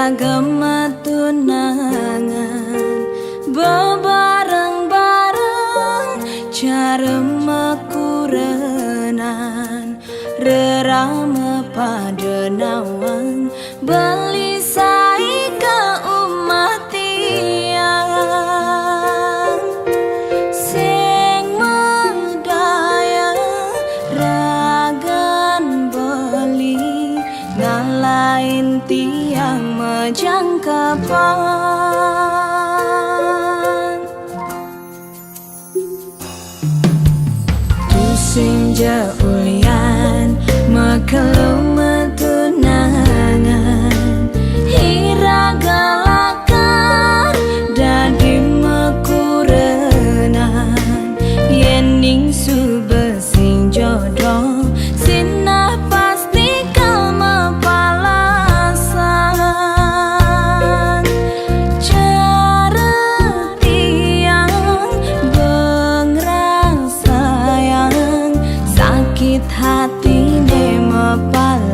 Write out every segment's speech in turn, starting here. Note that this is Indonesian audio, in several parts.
iragama tunangan bebareng-bareng cara makurenan rerama pada nawang beli sai ke umat tiang sing medaya ragan beli ngalain tiang majangkapan tusing jaulian makelum tunangan hiragalakan dadi makurenan yening subesing jodoh sinah pasti kau mapalasan cara tiang bengrang sayang sakit hati ne mapalasan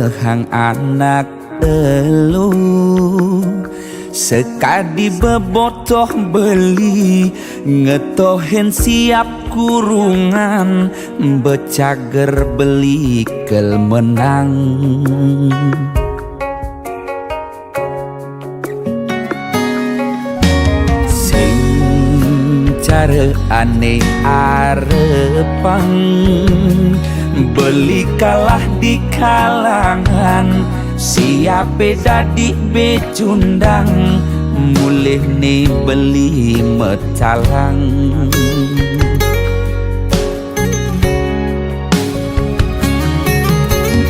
nehang anak elu sekadi bebotoh beli ngetohen siap kurungan becager beli kel menang sing cara aneh arepang beli kalah di kalangan siap dadi becundang mulih nih beli metalang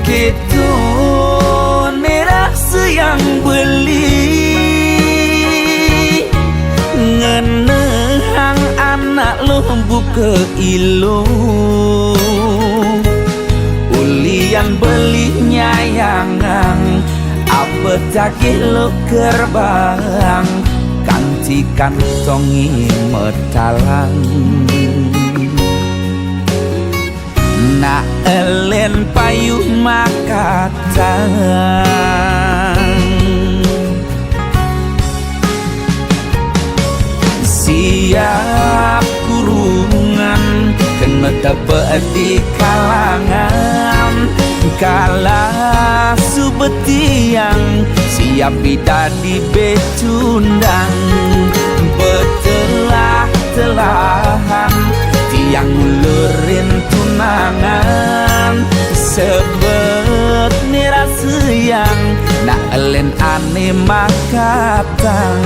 gitu nerasa yang beli ngenehang anak lo buka ilu ulian beli nyayangan apa takih lo gerbang kanti kantongi metalang na elen payuh makatang siap kurungan kena dapat di kalangan kala subetiang siap dadi becundang betelah-telahan tiang ulurin tunangan sebet nirasa yang nak elen aneh makatang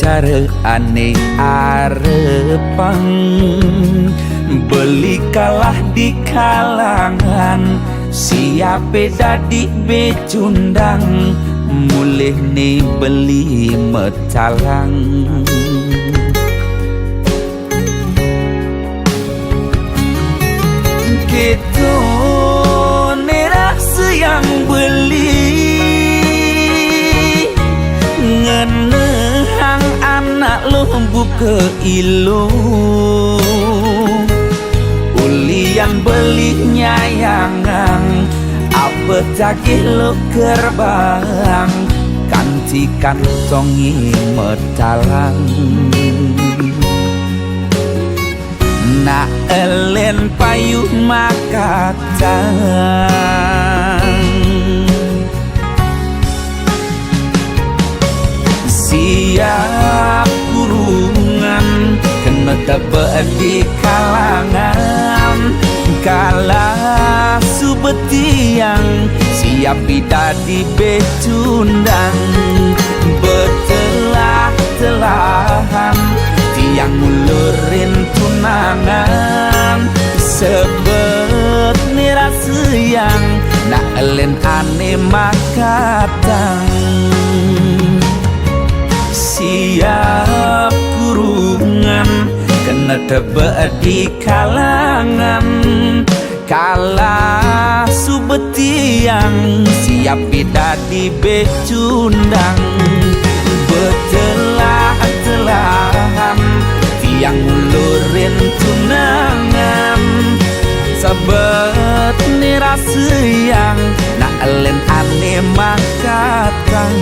cara aneh arepang beli kalah di kalangan siap dadi becundang mulih nih beli metalang gitu nerasa yang beli ngenehang anak lo buka ilu ulian beli nyayangan apa takih lo gerbang kanti kantongi metalang na elen payuh makatang siap kurungan kena dapat di kalangan kala subetiang siap dadi becundang betelah-telahan tiang ulurin tunangan sebet nirasa yang nak elen aneh makatang siap kurungan kena dapat di kalangan kala subetiang siap dadi becundang betelah-telahan tiang ulurin tunangan sabet nirasa yang nak elen aneh makatang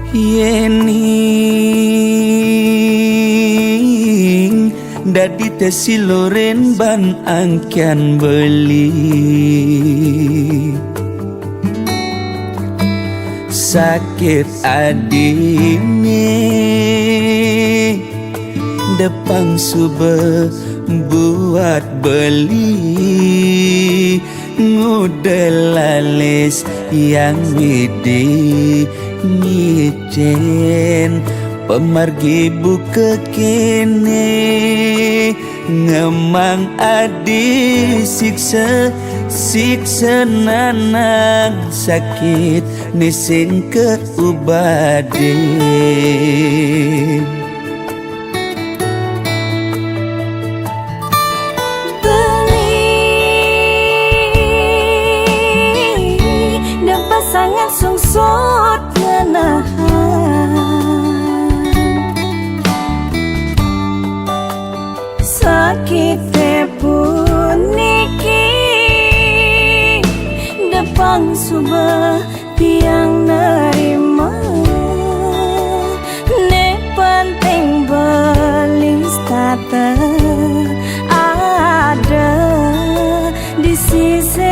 Yening dadi tesi loren ban angkian beli sakit adine depang sube buat beli ngudelalis yang widi ngicen pemargi buka kene ngemang adi siksa siksa nanang sakit nising keubaden sangat sungsut menahan sakit pun niki depan subah tiang nerima ne penting belis tata ada di sisi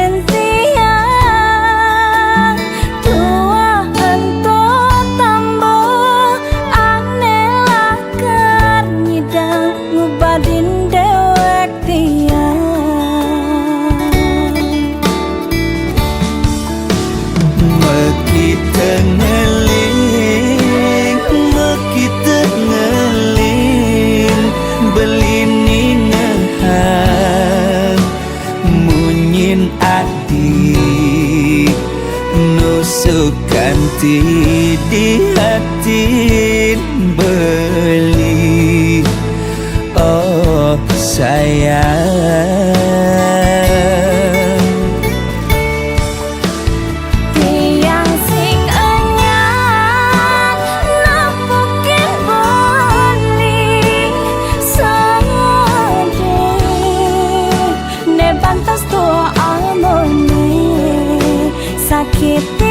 nusukanti di hati beli oh sayang tiang sing anyar napukin beli sade ne bantas tua amone sakit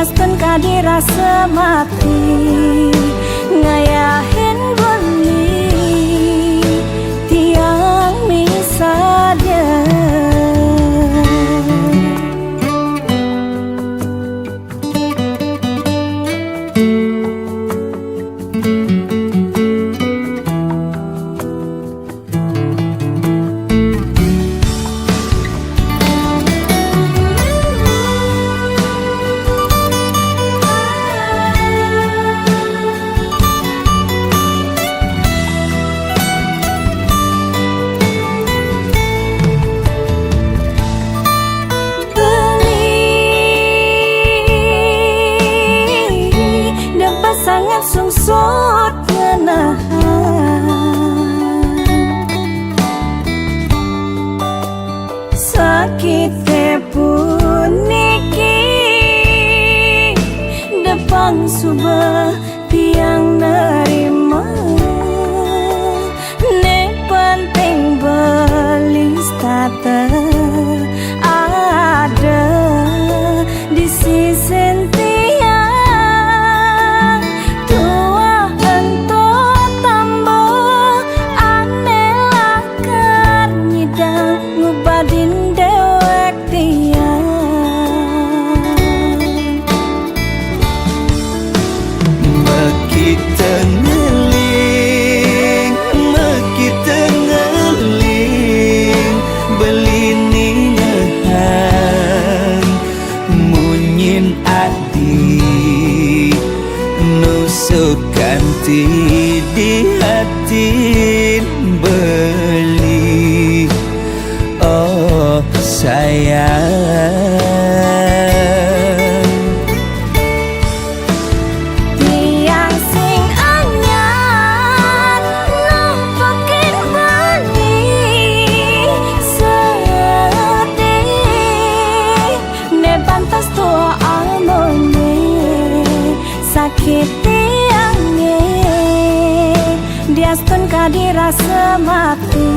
diastun kadirasa mati ngayahin beli tiang misalnya sangat sungsut menahan sakit pun niki depan subah tiang nerima ne penting belis tata ada di sisi nusukanti di hati beli oh sayang tiang sing anyar nampakin beli sedih ne pantas tua amone sakit diastun kadirasa mati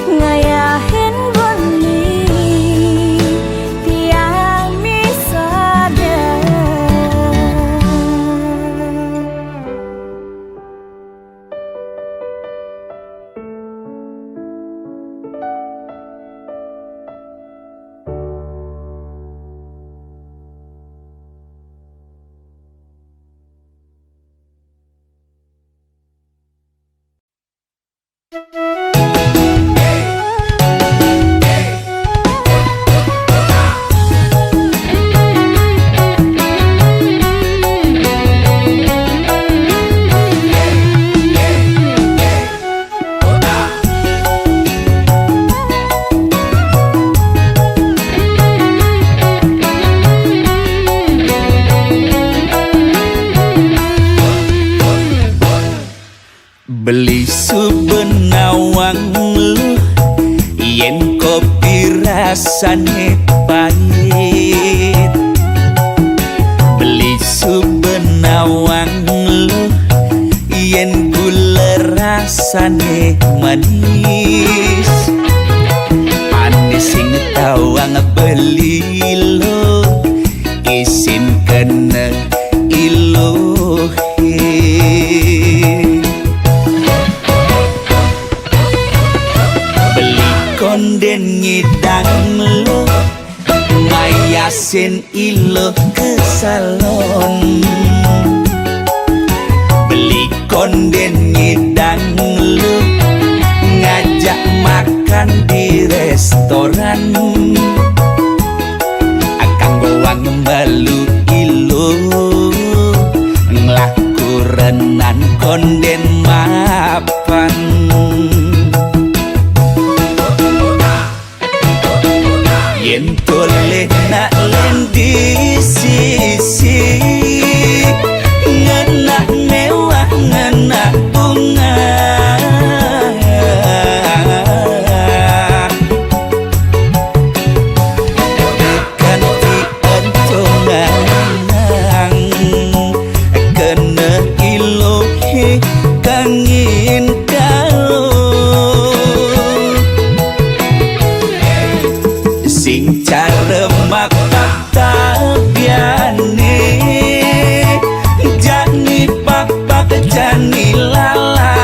ngayahin beli tiang misalnya Beli subenawang lu yen kopi rasane pahit. Beli subenawang lu yen gula rasane manis. Ane sing tawang beli lo isin kena ilohe. Konden ngidang lo mayasin ilo ke salon. Beli konden ngidang lo ngajak makan di restoran. Akang bawang balu ilo nglaku renan konden mapan. Yen toleh nak lendi sisi ngenak mewah ngenak bunga. Ganti entongan kena ilohi kangin kalo. Sing caremak tabiane jani pak jani lala.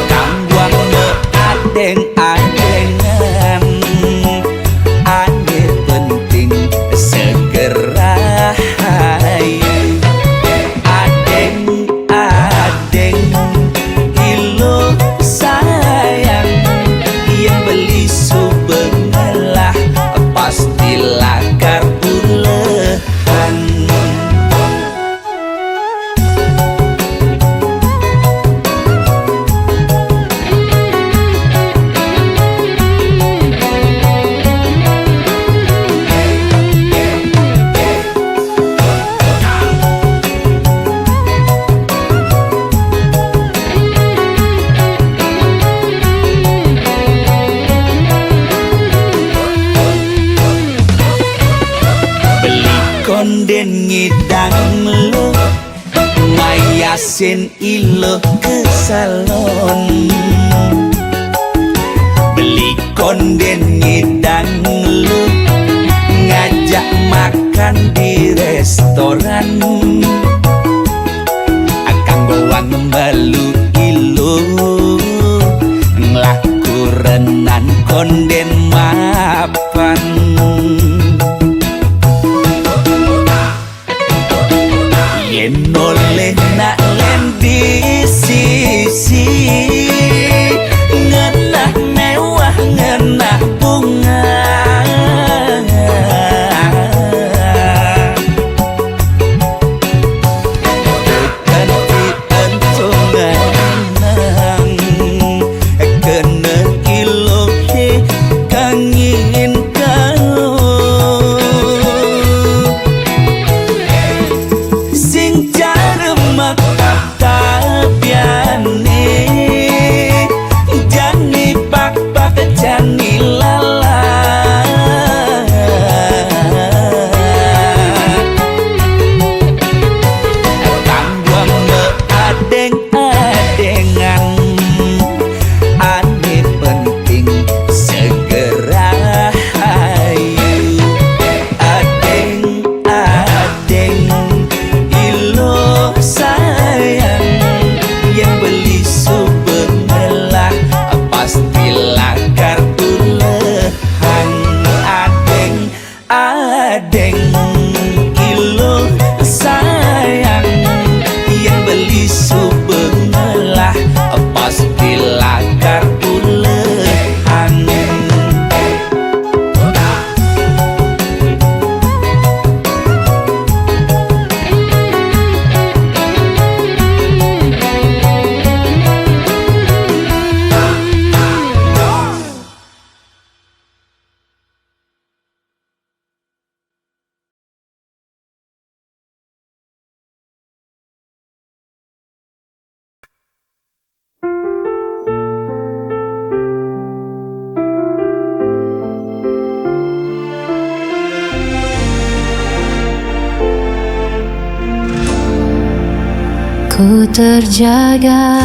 Kangwang me adeng-adengan ane penting segera. Adeng-adeng ilo sayang yang beli subengelah pasti lakar ulehan. Konden ngidang lo mayasin ilo ke salon. Beli konden ngidang lo ngajak makan di restoran. Akang bawang balu ilo nglaku renan konden mapan. Yen oleh nak lendi sisi ku terjaga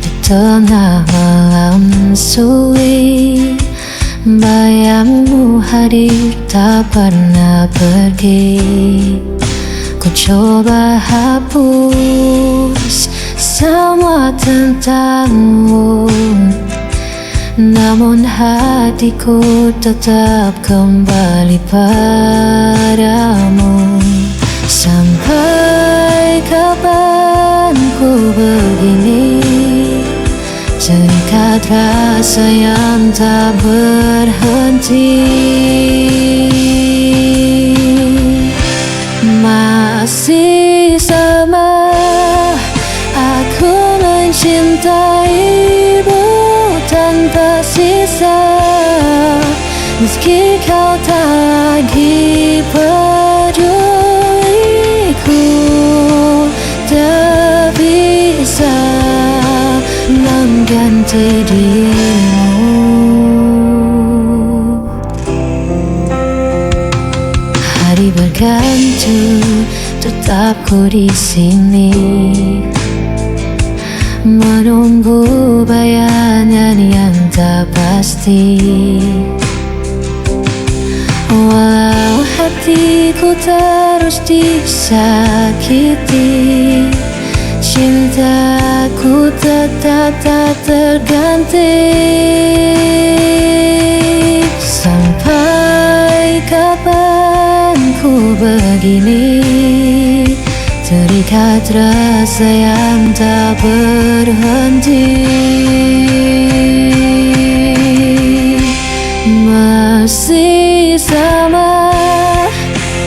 di tengah malam sunyi. Bayangmu hadir tak pernah pergi. Ku coba hapus semua tentangmu, namun hatiku tetap kembali padamu. Sampai kapan ku begini, terikat rasa yang tak berhenti. Masih sama aku mencintaimu tanpa sisa, meski kau tak lagi peduliku. Tak bisa mengganti dirimu. Hari berganti, tetap ku di sini, menunggu bayangan yang tak pasti. Walau hatiku terus disakiti, cintaku tetap tak terganti. Sampai kapan ku begini, terikat rasa yang tak berhenti. Masih sama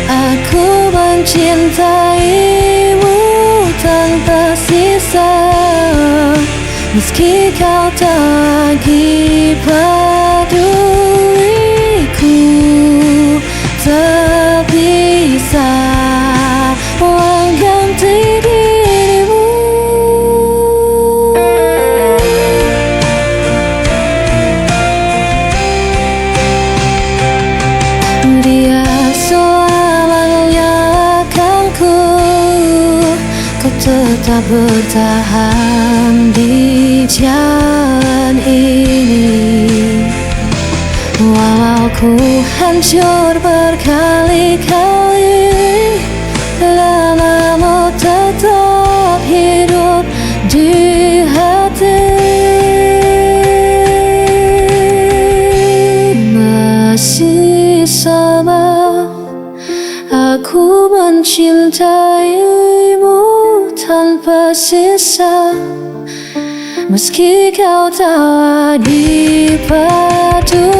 aku mencintaimu tanpa sisa, meski kau tak lagi peduliku. Tak bisa mengganti dirimu. Dia selamanya akan ku tetap bertahan di jalan ini. Walau ku hancur berkali-kali, namamu tetap hidup di hati. Masih sama aku mencintaimu tanpa sisa, meski kau tak lagi peduliku.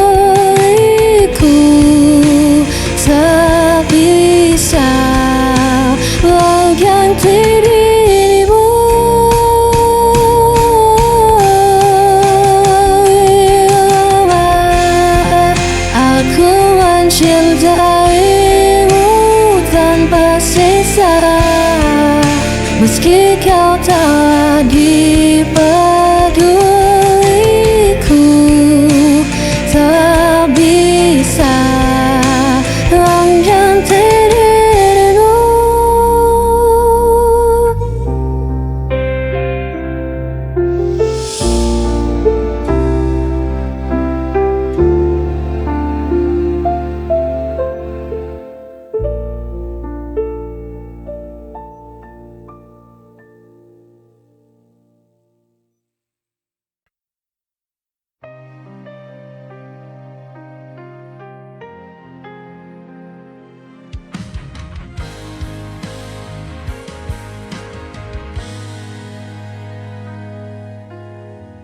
Tak bisa mengganti dirimu. Aku mencintaimu tanpa sisa, meski kau tak lagi peduliku. Tak bisa mengganti dirimu.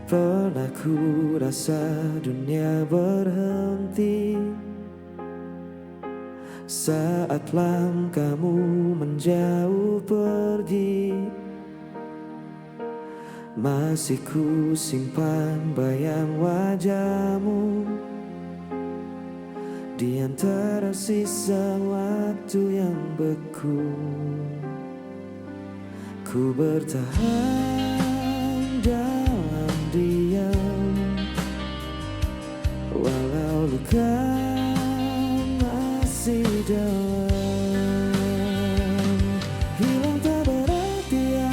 Pernah ku rasa dunia berhenti saat langkahmu menjauh pergi. Masih ku simpan bayang wajahmu di antara sisa waktu yang beku. Ku bertahan dalam diam, walau luka masih dalam. Hilang tak berarti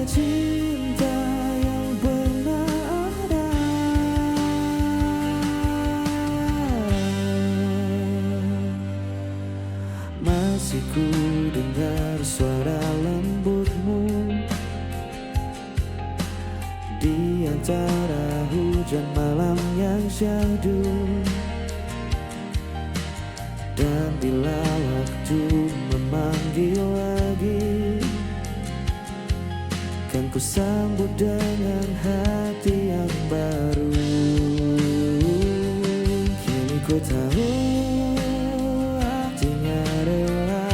tanda cinta yang pernah ada. Masih ku dengar suara lembutmu di antara hujan malam yang syahdu. Dan bila waktu memanggil lagi, kan ku sambut dengan hati yang baru. Kini ku tahu artinya rela,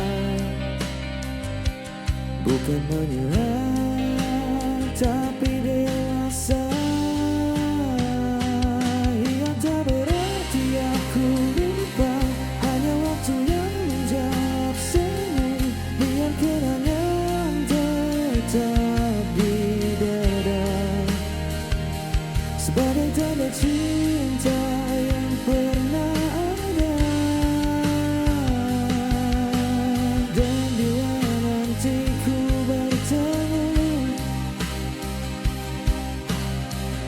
bukan menyerah tapi dewasa. Yang tak berarti aku lupa, hanya waktu yang menjawab semua. Biar kenangan tetap di dada, sebagai tanda cinta yang pernah ada. Dan bila nanti ku bertemu,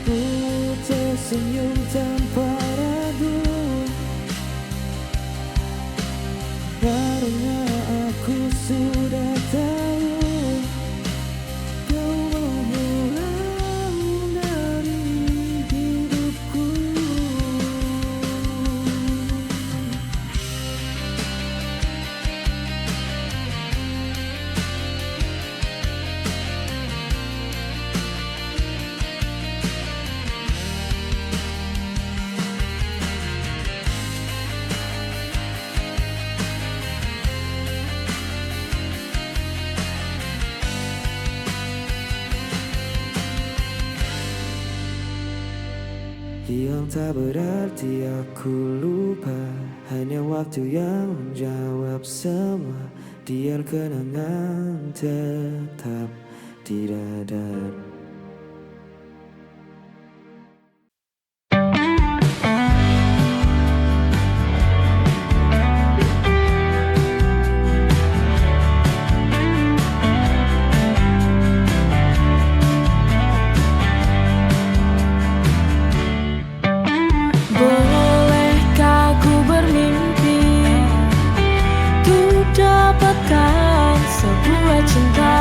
ku tersenyum tanpa ragu, karena aku sudah tahu kau menghilang dari hidupku. Yang tak berarti aku lupa, hanya waktu yang menjawab semua. Biar kenangan tetap di dada. Bolehkah ku bermimpi untuk dapatkan sebuah cinta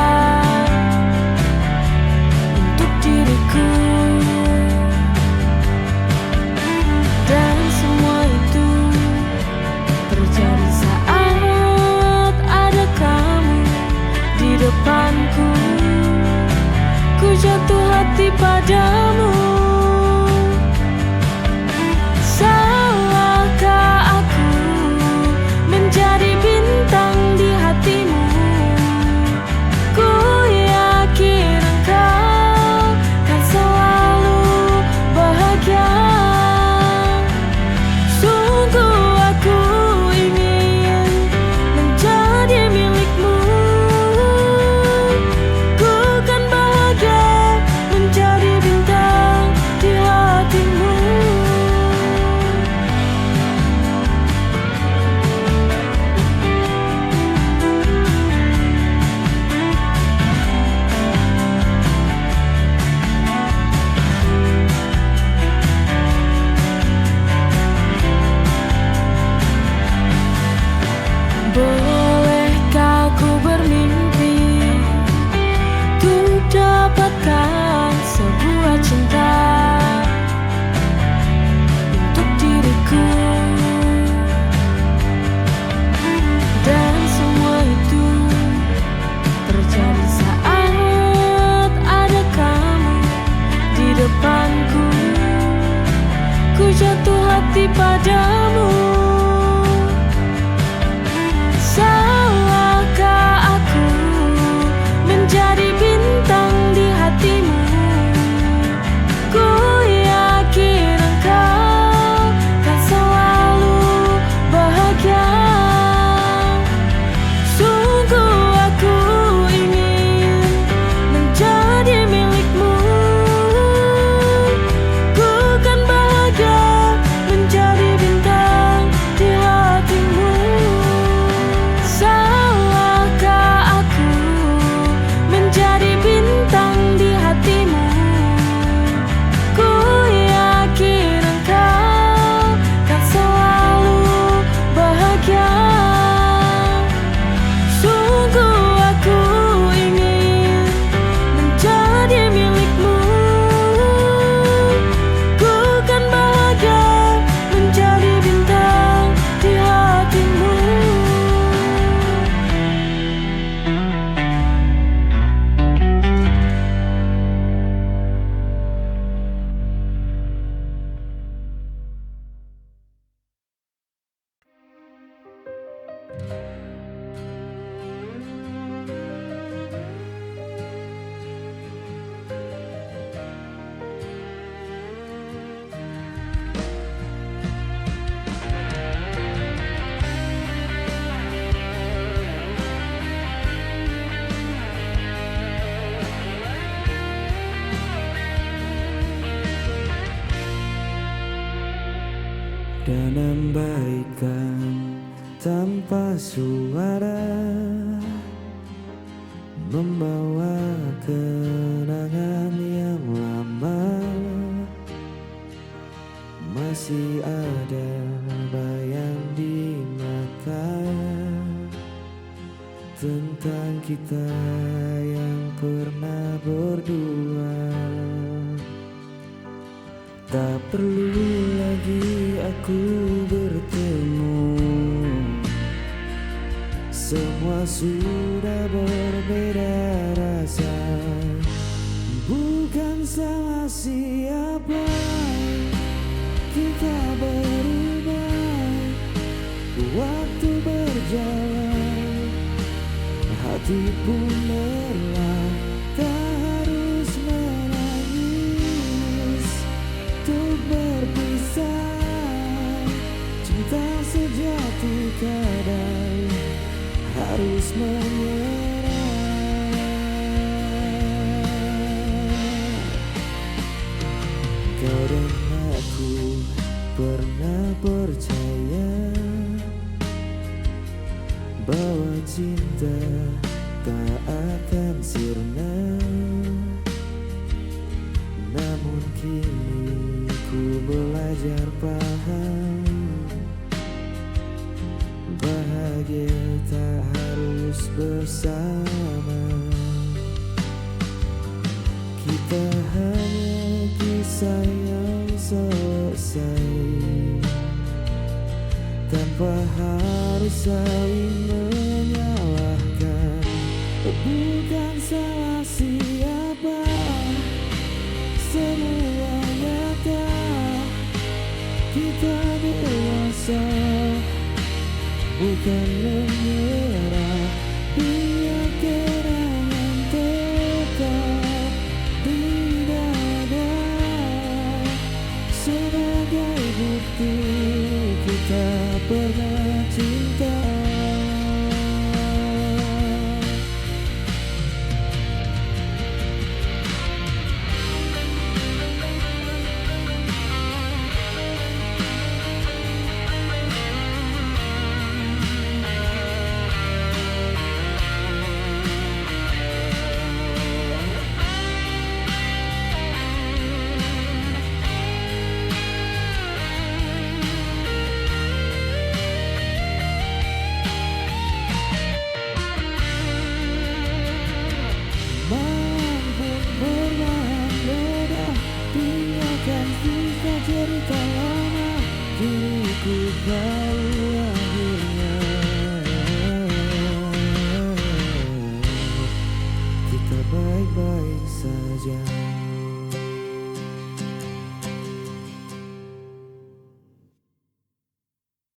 menambaikan tanpa suara, membawa kenangan yang lama. Masih ada bayang di mata tentang kita yang pernah berdua. Tak perlu lagi aku bertemu, semua sudah berbeda rasa. Bukan salah siapa, kita berubah. Waktu berjalan, hati pun lelah. Tak harus menangis untuk berpisah. Cinta sejati kadang harus menyerah. Kau dan aku pernah percaya bahwa cinta tak akan sirna. Namun kini ku belajar paham, bahagia tak harus bersama. Kita hanya kisah yang selesai tanpa harus saling menyalahkan. Bukan salah siapa, semua nyata. Kita dewasa, bukan menyerah. Biar kenangan tetap di dada sebagai bukti kita pernah cinta. Cerita lama kini ku tahu akhirnya. Kita baik-baik saja.